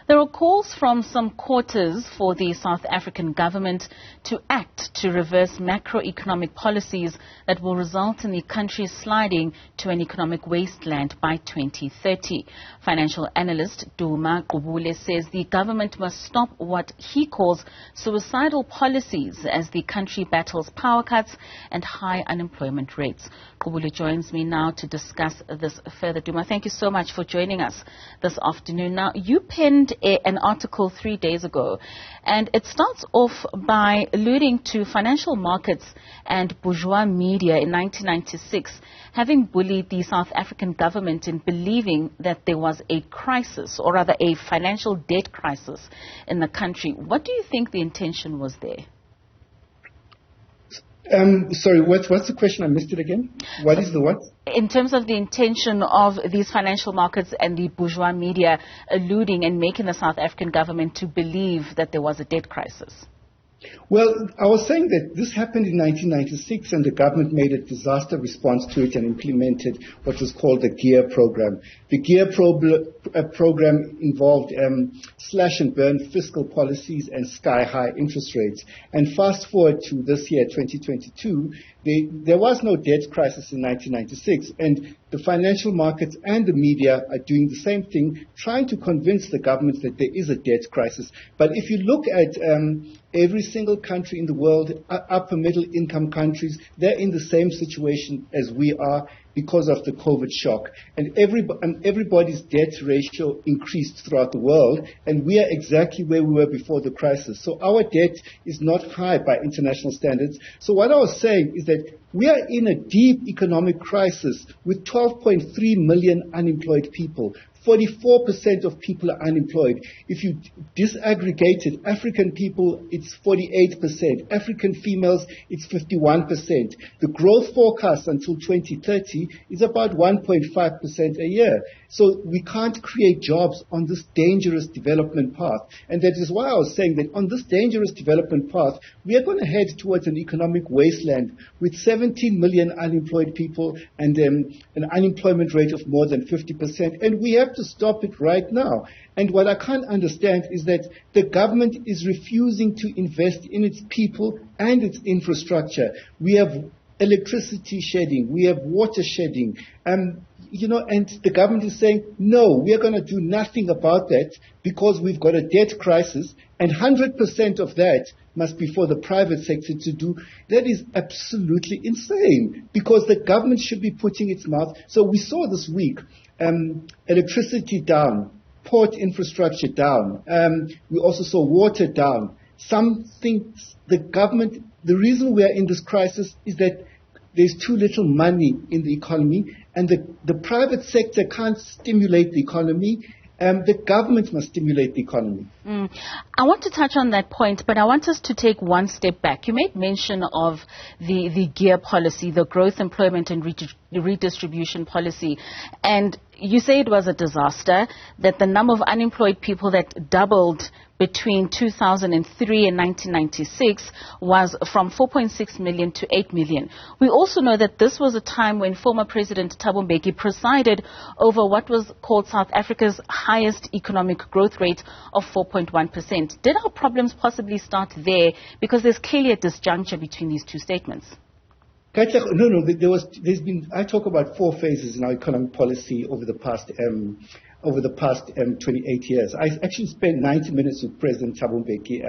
There are calls from some quarters for the South African government to act to reverse macroeconomic policies that will result in the country sliding to an economic wasteland by 2030. Financial analyst Duma Gqubule says the government must stop what he calls suicidal policies as the country battles power cuts and high unemployment rates. Gqubule joins me now to discuss this further. Duma, thank you so much for joining us this afternoon. Now, you penned an article 3 days ago, and it starts off by alluding to financial markets and bourgeois media in 1996 having bullied the South African government in believing that there was a crisis, or rather a financial debt crisis in the country. What do you think the intention was there? Sorry, what's the question? I missed it again. What is the what? In terms of the intention of these financial markets and the bourgeois media alluding and making the South African government to believe that there was a debt crisis. Well, I was saying that this happened in 1996 and the government made a disaster response to it and implemented what was called the GEAR program. The GEAR program involved slash and burn fiscal policies and sky-high interest rates. And fast forward to this year, 2022, there was no debt crisis in 1996, and the financial markets and the media are doing the same thing, trying to convince the government that there is a debt crisis. But if you look at every single country in the world, upper middle income countries, they're in the same situation as we are because of the COVID shock. And everybody's debt ratio increased throughout the world, and we are exactly where we were before the crisis. So our debt is not high by international standards. So what I was saying is that we are in a deep economic crisis with 12.3 million unemployed people. 44% of people are unemployed. If you disaggregate it, African people, it's 48%. African females, it's 51%. The growth forecast until 2030 is about 1.5% a year. So we can't create jobs on this dangerous development path. And that is why I was saying that on this dangerous development path, we are going to head towards an economic wasteland with 17 million unemployed people and an unemployment rate of more than 50%. And we have to stop it right now. And what I can't understand is that the government is refusing to invest in its people and its infrastructure. We have electricity shedding, we have water shedding, and the government is saying, no, we are going to do nothing about that because we've got a debt crisis, and 100% of that must be for the private sector to do. That is absolutely insane, because the government should be putting its mouth. So we saw this week, electricity down, port infrastructure down. We also saw water down. Some things, the reason we are in this crisis is that there's too little money in the economy, and the private sector can't stimulate the economy. The government must stimulate the economy. I want to touch on that point, but I want us to take one step back. You made mention of the GEAR policy, the growth, employment and redistribution policy, and you say it was a disaster, that the number of unemployed people that doubled between 2003 and 1996 was from 4.6 million to 8 million. We also know that this was a time when former President Thabo Mbeki presided over what was called South Africa's highest economic growth rate of 4.1%. Did our problems possibly start there? Because there's clearly a disjuncture between these two statements. No, there's been, I talk about 4 phases in our economic policy over the past 28 years. I actually spent 90 minutes with President Thabo Mbeki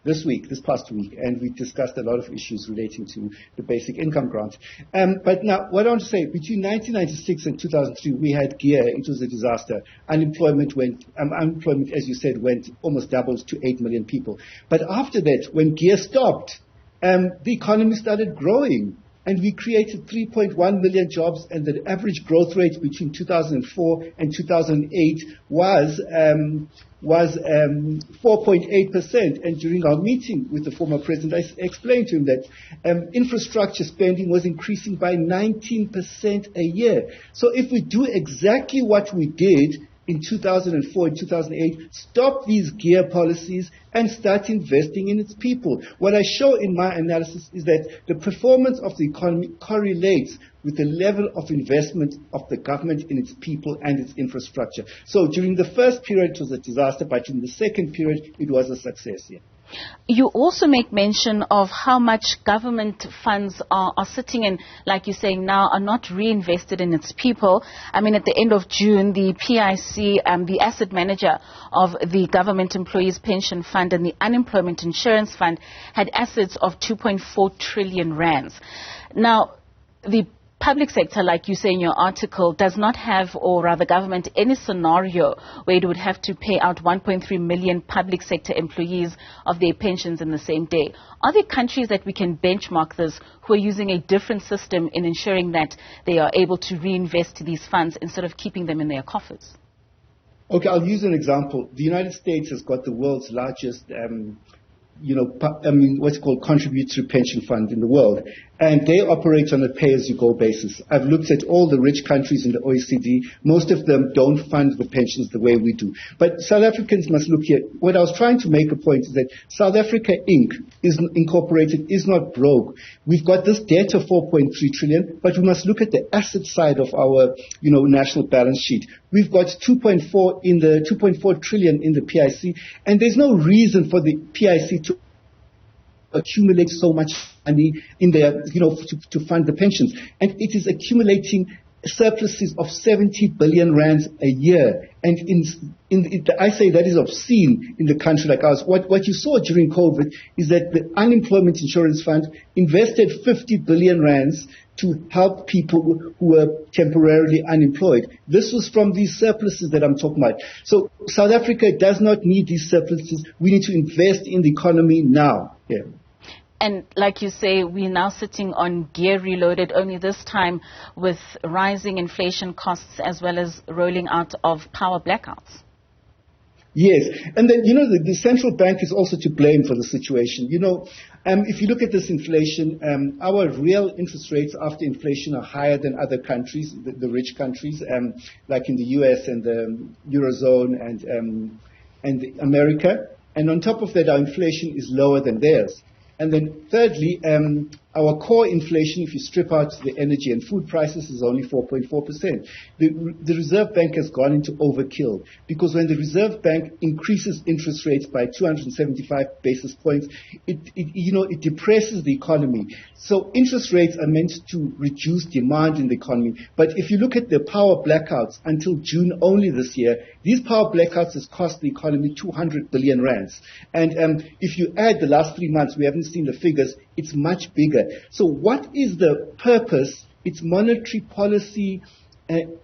this past week, and we discussed a lot of issues relating to the basic income grant. But now, what I want to say, between 1996 and 2003, we had GEAR. It was a disaster. Unemployment, as you said, went almost doubled to 8 million people. But after that, when GEAR stopped, the economy started growing. And we created 3.1 million jobs, and the average growth rate between 2004 and 2008 was 4.8%. And during our meeting with the former president, I explained to him that infrastructure spending was increasing by 19% a year. So if we do exactly what we did in 2004 and 2008, stop these GEAR policies and start investing in its people. What I show in my analysis is that the performance of the economy correlates with the level of investment of the government in its people and its infrastructure. So during the first period, it was a disaster, but in the second period, it was a success. Yeah. You also make mention of how much government funds are sitting in, like you're saying now, are not reinvested in its people. I mean, at the end of June, the PIC, the asset manager of the Government Employees Pension Fund and the Unemployment Insurance Fund had assets of 2.4 trillion rands. Now, the public sector, like you say in your article, does not have, or rather government, any scenario where it would have to pay out 1.3 million public sector employees of their pensions in the same day. Are there countries that we can benchmark this who are using a different system in ensuring that they are able to reinvest these funds instead of keeping them in their coffers? Okay, I'll use an example. The United States has got the world's largest what's called contributory pension fund in the world. And they operate on a pay-as-you-go basis. I've looked at all the rich countries in the OECD. Most of them don't fund the pensions the way we do. But South Africans must look here. What I was trying to make a point is that South Africa Inc. is incorporated, is not broke. We've got this debt of 4.3 trillion, but we must look at the asset side of our, national balance sheet. We've got 2.4 trillion in the PIC, and there's no reason for the PIC to accumulate so much money in there, to fund the pensions. And it is accumulating surpluses of 70 billion rands a year. And I say that is obscene in the country like ours. What you saw during COVID is that the Unemployment Insurance Fund invested 50 billion rands to help people who were temporarily unemployed. This was from these surpluses that I'm talking about. So South Africa does not need these surpluses. We need to invest in the economy now. Yeah. And like you say, we're now sitting on gear reloaded, only this time with rising inflation costs as well as rolling out of power blackouts. Yes. And then, the central bank is also to blame for the situation. If you look at this inflation, our real interest rates after inflation are higher than other countries, the rich countries, like in the US and the Eurozone and America. And on top of that, our inflation is lower than theirs. And then thirdly, our core inflation, if you strip out the energy and food prices, is only 4.4%. The Reserve Bank has gone into overkill because when the Reserve Bank increases interest rates by 275 basis points, it depresses the economy. So interest rates are meant to reduce demand in the economy. But if you look at the power blackouts until June only this year, these power blackouts has cost the economy 200 billion rands. And if you add the last 3 months, we haven't seen the figures, it's much bigger. So what is the purpose? It's monetary policy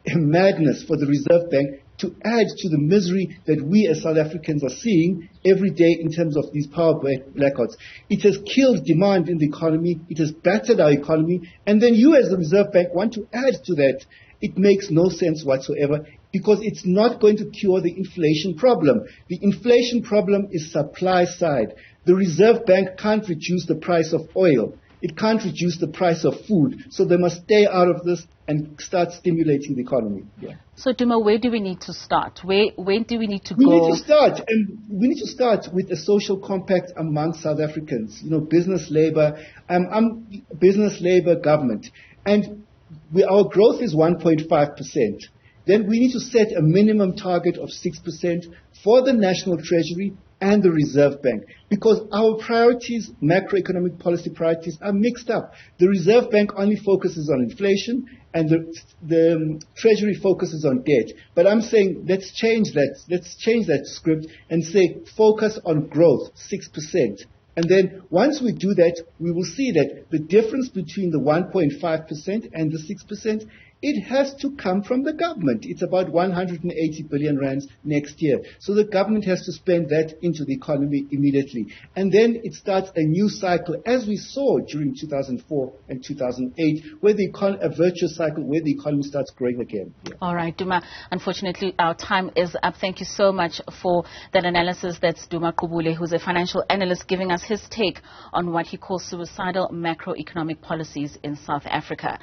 madness for the Reserve Bank to add to the misery that we as South Africans are seeing every day in terms of these power blackouts. It has killed demand in the economy. It has battered our economy. And then you as the Reserve Bank want to add to that. It makes no sense whatsoever because it's not going to cure the inflation problem. The inflation problem is supply side. The Reserve Bank can't reduce the price of oil. It can't reduce the price of food. So they must stay out of this and start stimulating the economy. Yeah. So, Duma, where do we need to start? Where do we need to go? We need to start with a social compact among South Africans. Business, labor, government. And our growth is 1.5%. Then we need to set a minimum target of 6% for the National Treasury and the Reserve Bank, because our priorities, macroeconomic policy priorities, are mixed up. The Reserve Bank only focuses on inflation, and the Treasury focuses on debt. But I'm saying let's change that. Let's change that script and say focus on growth, 6%. And then once we do that, we will see that the difference between the 1.5% and the 6%, it has to come from the government. It's about 180 billion rands next year. So the government has to spend that into the economy immediately. And then it starts a new cycle, as we saw during 2004 and 2008, where a virtuous cycle where the economy starts growing again. Yeah. All right, Duma. Unfortunately, our time is up. Thank you so much for that analysis. That's Duma Gqubule, who's a financial analyst, giving us his take on what he calls suicidal macroeconomic policies in South Africa.